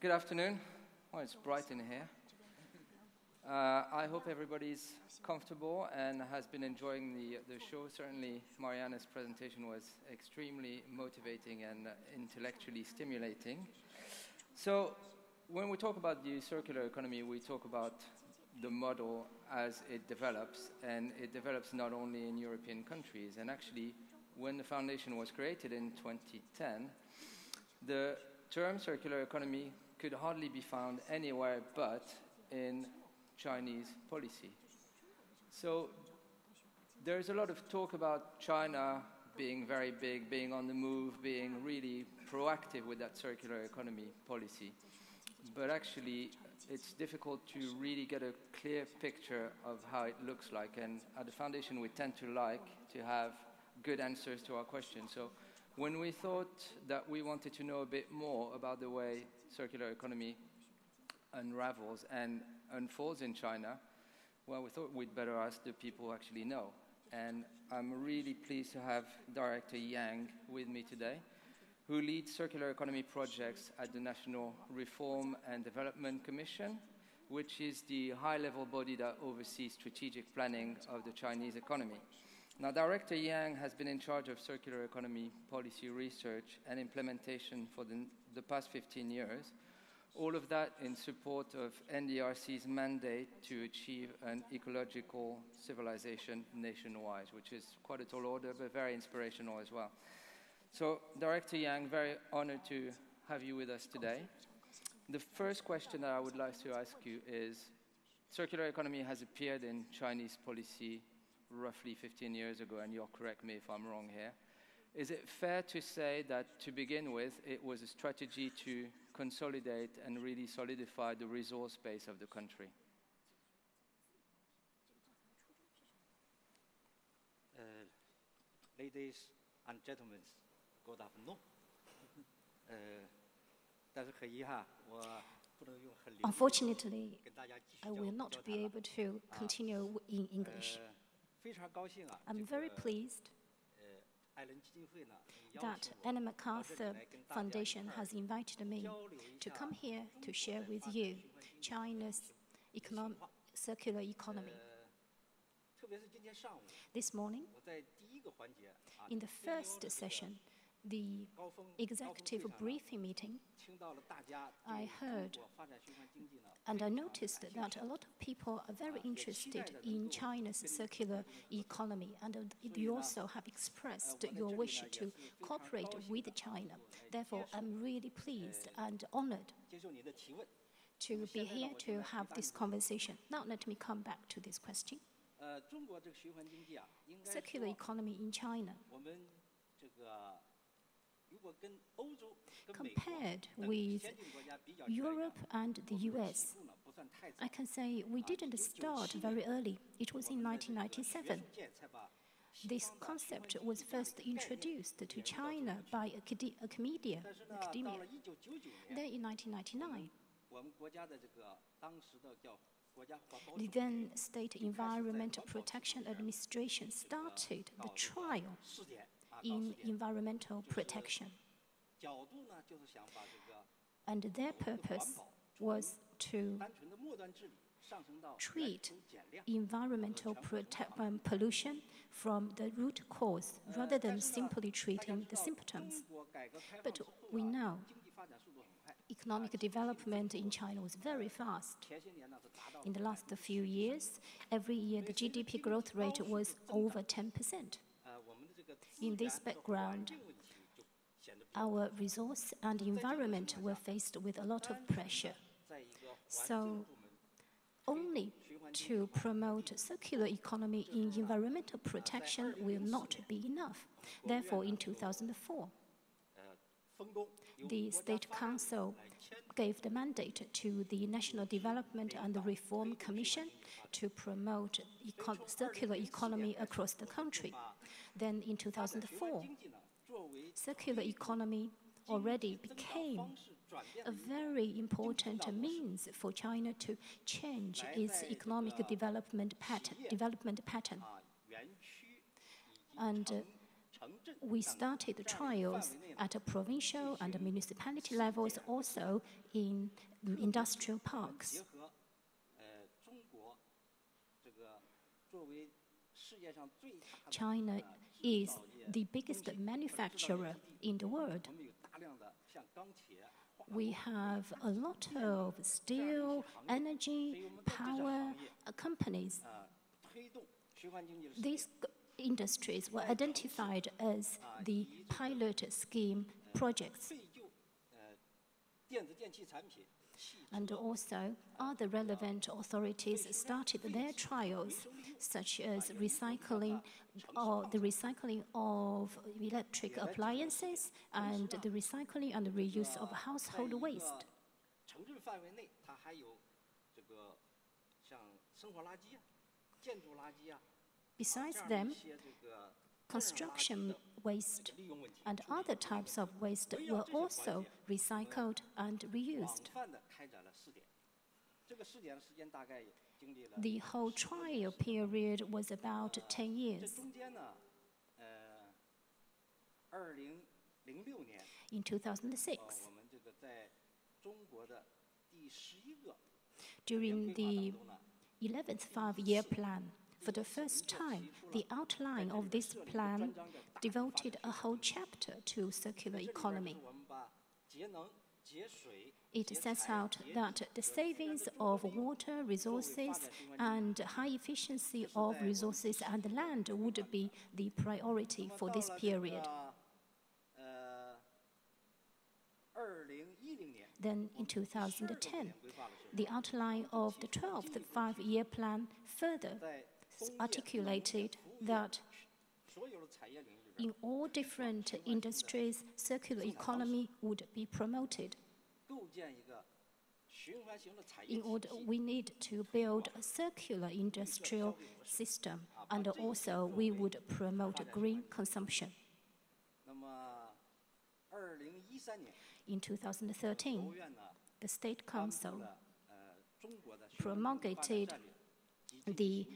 Good afternoon. Well, it's bright in here. I hope everybody's comfortable and has been enjoying the show. Certainly, Mariana's presentation was extremely motivating and intellectually stimulating. So, when we talk about the circular economy, we talk about the model as it develops, and it develops not only in European countries. And actually, when the foundation was created in 2010, the term circular economy could hardly be found anywhere but in Chinese policy. So there's a lot of talk about China being very big, being on the move, being really proactive with that circular economy policy. But actually, it's difficult to really get a clear picture of how it looks like. And at the foundation, we tend to like to have good answers to our questions. So when we thought that we wanted to know a bit more about the way circular economy unravels and unfolds in China, well, we thought we'd better ask the people who actually know. And I'm really pleased to have Director Yang with me today, who leads circular economy projects at the National Reform and Development Commission, which is the high-level body that oversees strategic planning of the Chinese economy. Now, Director Yang has been in charge of circular economy policy research and implementation for the past 15 years, all of that in support of NDRC's mandate to achieve an ecological civilization nationwide, which is quite a tall order, but very inspirational as well. So, Director Yang, very honored to have you with us today. The first question that I would like to ask you is, circular economy has appeared in Chinese policy roughly 15 years ago, and you'll correct me if I'm wrong here. Is it fair to say that, to begin with, it was a strategy to consolidate and really solidify the resource base of the country? Ladies and gentlemen, good afternoon. Unfortunately, I will not be able to continue in English. I'm very pleased that Ellen MacArthur Foundation has invited me to come here to share with you China's circular economy. This morning, in the first session, the executive briefing meeting, I heard and I noticed that a lot of people are very interested in China's circular economy, and you also have expressed your wish to cooperate with China. Therefore, I'm really pleased and honored to be here to have this conversation. Now, let me come back to this question. Circular economy in China, compared with Europe and the US, I can say we didn't start very early. It was in 1997. This concept was first introduced to China by academia. Then in 1999, the then State Environmental Protection Administration started the trial in environmental protection. And their purpose was to treat environmental pollution from the root cause rather than simply treating the symptoms. But we know economic development in China was very fast. In the last few years, every year the GDP growth rate was over 10%. In this background, our resource and environment were faced with a lot of pressure. So, only to promote circular economy in environmental protection will not be enough. Therefore, in 2004, the State Council gave the mandate to the National Development and Reform Commission to promote circular economy across the country. Then in 2004, circular economy already became a very important means for China to change its economic development pattern. And we started the trials at a provincial and municipality levels, also in industrial parks. China is the biggest manufacturer in the world. We have a lot of steel, energy, power companies. These industries were identified as the pilot scheme projects. And also, other relevant authorities started their trials, such as recycling, or the recycling of electric appliances and the recycling and the reuse of household waste. Besides them, construction waste and other types of waste were also recycled and reused. The whole trial period was about 10 years. In 2006, during the 11th five-year plan, for the first time, the outline of this plan devoted a whole chapter to circular economy. It sets out that the savings of water, resources, and high efficiency of resources and land would be the priority for this period. Then, in 2010, the outline of the 12th five-year plan further articulated that in all different industries, circular economy would be promoted. In order, we need to build a circular industrial system, and also we would promote green consumption. In 2013, the State Council promulgated the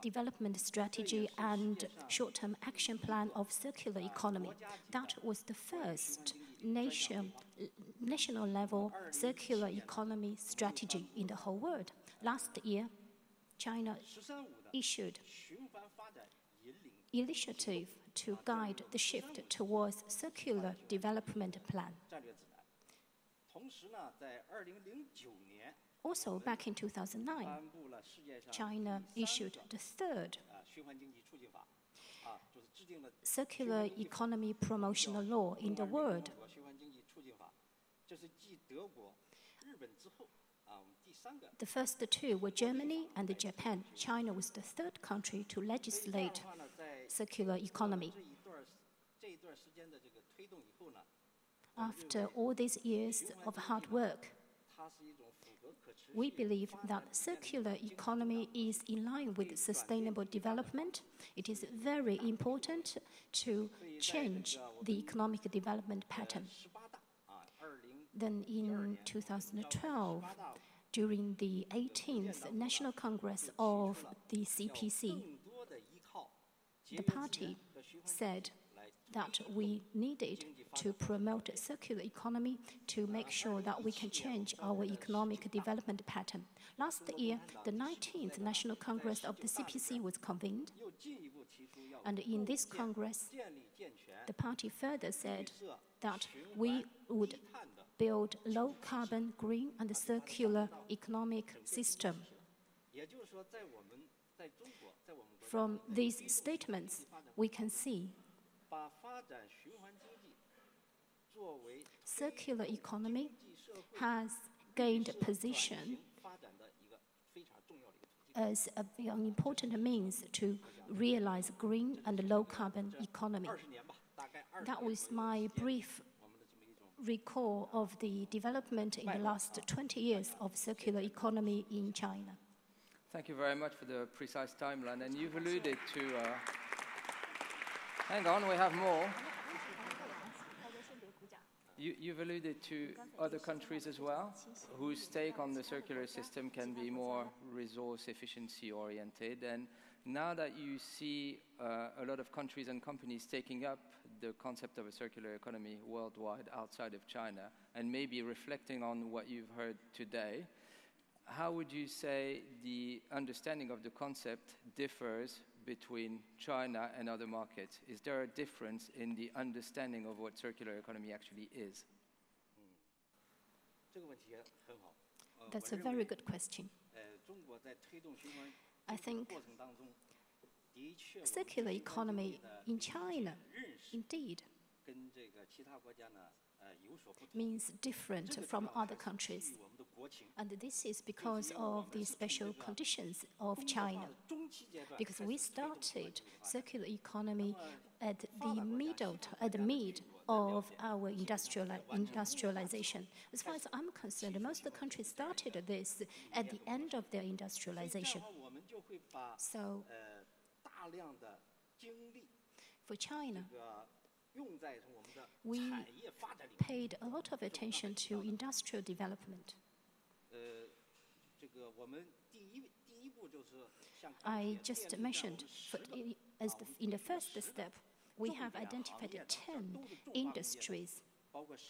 development strategy and short-term action plan of circular economy. That was the first national level circular economy strategy in the whole world. Last year, China issued initiative to guide the shift towards circular development plan. Also, back in 2009, China issued the third circular economy promotional law in the world. The first two were Germany and Japan. China was the third country to legislate circular economy. After all these years of hard work, we believe that circular economy is in line with sustainable development. It is very important to change the economic development pattern. Then in 2012, during the 18th National Congress of the CPC, the party said that we needed to promote a circular economy to make sure that we can change our economic development pattern. Last year, the 19th National Congress of the CPC was convened, and in this Congress, the party further said that we would build low-carbon, green, and circular economic system. From these statements, we can see circular economy has gained a position as an important means to realize green and low-carbon economy. That was my brief recall of the development in the last 20 years of circular economy in China. Thank you very much for the precise timeline. And you've alluded to... hang on, we have more. You've alluded to other countries as well, whose take on the circular system can be more resource efficiency oriented. And Now that you see a lot of countries and companies taking up the concept of a circular economy worldwide outside of China, and maybe reflecting on what you've heard today, how would you say the understanding of the concept differs between China and other markets? Is there a difference in the understanding of what circular economy actually is? That's a very good question. I think circular economy in China, indeed, means different from other countries. And this is because of the special conditions of China. Because we started circular economy at the mid of our industrialization. As far as I'm concerned, most of the countries started this at the end of their industrialization. So, for China, we paid a lot of attention to industrial development. I just mentioned, in the first step, we have identified 10 industries,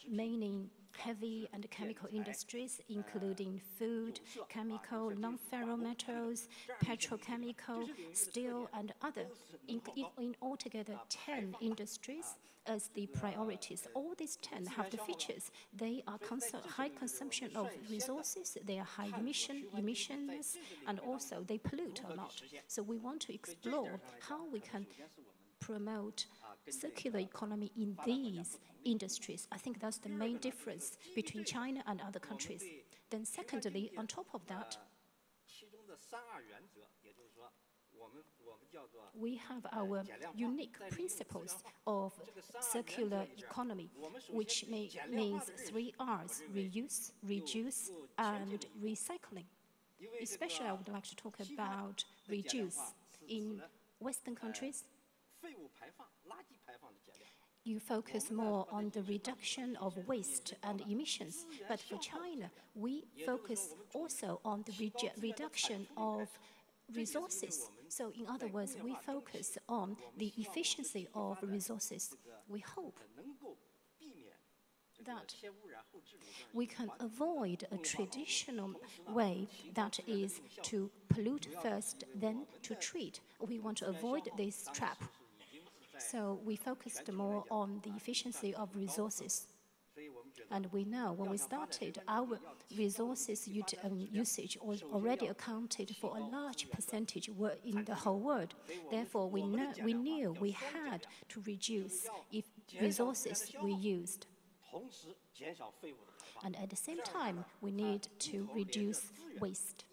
mainly heavy and chemical industries, including food, chemical, non-ferrometals, petrochemical, steel, and other. In altogether 10 industries as the priorities. All these 10 have the features. They are high consumption of resources, they are high emissions, and also they pollute a lot. So we want to explore how we can promote circular economy in these industries. I think that's the main difference between China and other countries. Then secondly, on top of that, we have our unique principles of circular economy, which means 3 R's: reuse, reduce, and recycling. Especially I would like to talk about reduce. In Western countries, you focus more on the reduction of waste and emissions. But for China, we focus also on the reduction of resources. So in other words, we focus on the efficiency of resources. We hope that we can avoid a traditional way that is to pollute first, then to treat. We want to avoid this trap. So we focused more on the efficiency of resources. And we know when we started, our resources usage was already accounted for a large percentage in the whole world. Therefore, we knew we had to reduce resources we used. And at the same time, we need to reduce waste.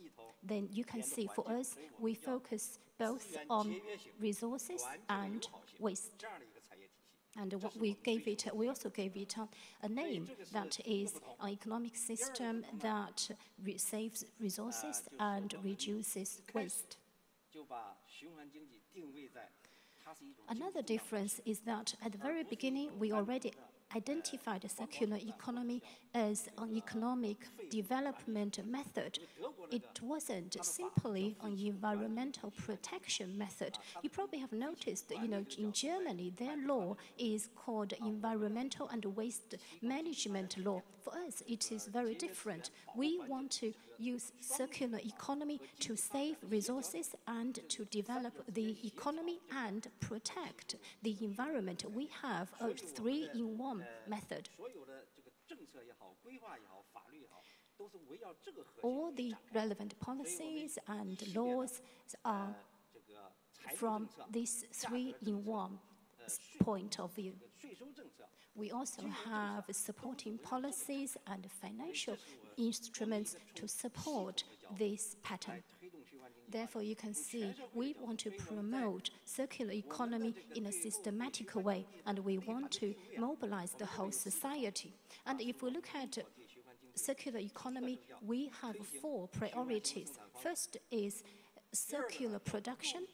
Then you can see for us, we focus both on resources and waste. And what we also gave it a name that is an economic system that saves resources and reduces waste. Another difference is that at the very beginning, we already identified the circular economy as an economic development method. It wasn't simply an environmental protection method. You probably have noticed that, in Germany, their law is called Environmental and Waste Management Law. For us, it is very different. We want to use circular economy to save resources and to develop the economy and protect the environment. We have a 3-in-1 method. All the relevant policies and laws are from this 3-in-1 point of view. We also have supporting policies and financial instruments to support this pattern. Therefore, you can see we want to promote circular economy in a systematic way, and we want to mobilize the whole society. And if we look at circular economy, we have 4 priorities. First is circular production.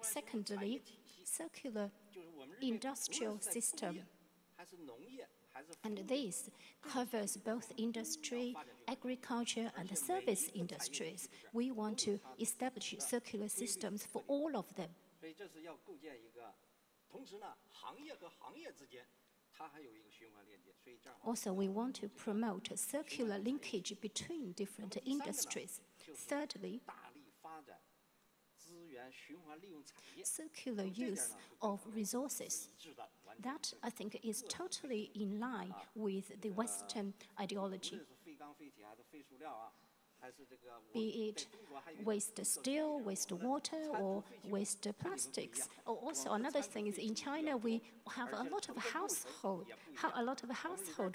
Secondly, circular industrial system. And this covers both industry, agriculture, and the service industries. We want to establish circular systems for all of them. 所以这是要构建一个，同时呢，行业和行业之间，它还有一个循环链接，所以这样。Also, we want to promote a circular linkage between different industries. Thirdly, 大力发展资源循环利用产业。 circular use of resources. That, I think, is totally in line with the Western ideology. 无论是废钢废铁还是废塑料啊，还是这个。 Be it waste steel, waste water, or waste plastics. Or also, another thing is in China we have a lot of household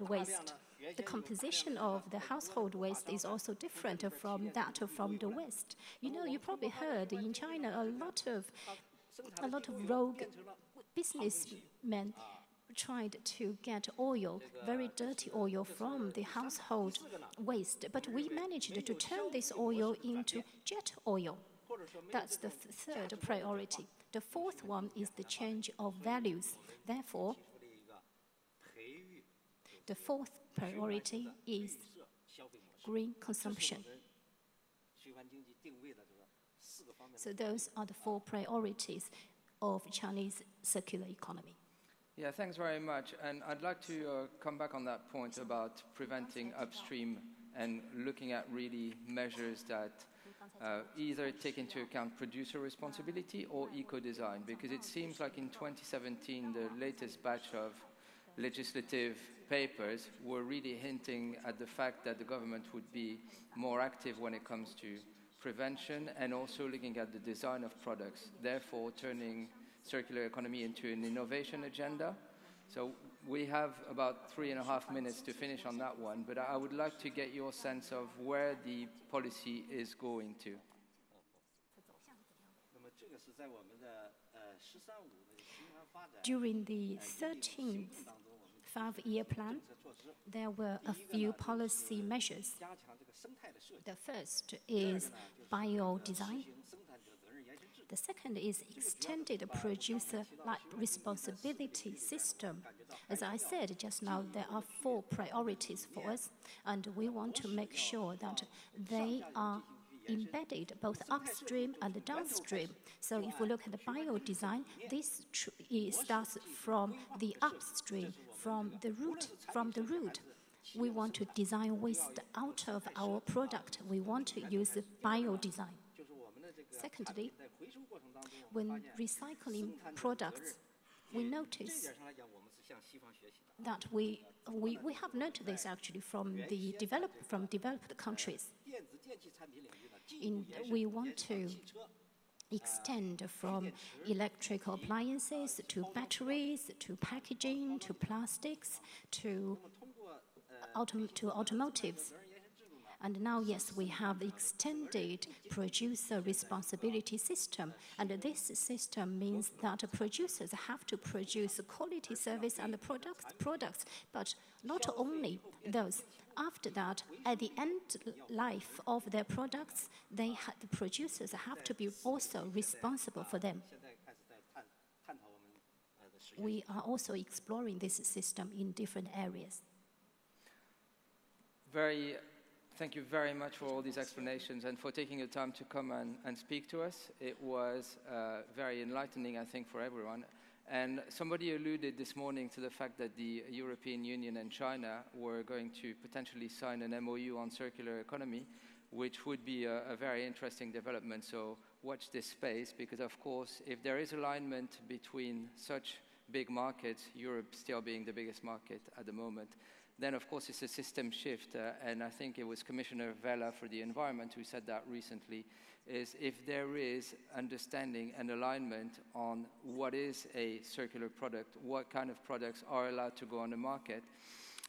waste. The composition of the household waste is also different from that from the West. You know, you probably heard in China a lot of rogue businessmen tried to get oil, very dirty oil, from the household waste. But we managed to turn this oil into jet oil. That's the third priority. The fourth one is the change of values. Therefore, the fourth priority is green consumption. So those are the four priorities of Chinese circular economy. Yeah, thanks very much. And I'd like to come back on that point about preventing upstream and looking at really measures that either take into account producer responsibility or eco-design, because it seems like in 2017, the latest batch of legislative papers were really hinting at the fact that the government would be more active when it comes to prevention and also looking at the design of products, therefore turning circular economy into an innovation agenda. So we have about 3.5 minutes to finish on that one, but I would like to get your sense of where the policy is going to. During the 13th five-year plan, there were a few policy measures. The first is bio-design. The second is extended producer responsibility system. As I said just now, there are four priorities for us, and we want to make sure that they are embedded both upstream and downstream. So if we look at the bio-design, this starts from the upstream, from the root. We want to design waste out of our product. We want to use bio-design. Secondly, when recycling products, we notice that we have noted this actually from developed countries. We want to extend from electrical appliances to batteries, to packaging, to plastics, to automotives. And now, yes, we have the extended producer responsibility system. And this system means that producers have to produce quality service and products, but not only those. After that, at the end life of their products, the producers have to be also responsible for them. We are also exploring this system in different areas. Thank you very much for all these explanations and for taking the time to come and speak to us. It was very enlightening, I think, for everyone. And somebody alluded this morning to the fact that the European Union and China were going to potentially sign an MOU on circular economy, which would be a very interesting development. So watch this space, because of course, if there is alignment between such big markets, Europe still being the biggest market at the moment, then of course it's a system shift, and I think it was Commissioner Vella for the Environment who said that recently, is if there is understanding and alignment on what is a circular product, what kind of products are allowed to go on the market,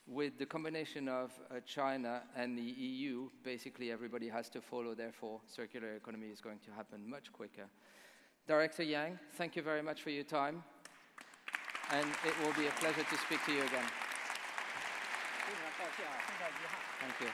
with the combination of China and the EU, basically everybody has to follow, therefore circular economy is going to happen much quicker. Director Yang, thank you very much for your time, and it will be a pleasure to speak to you again. Thank you.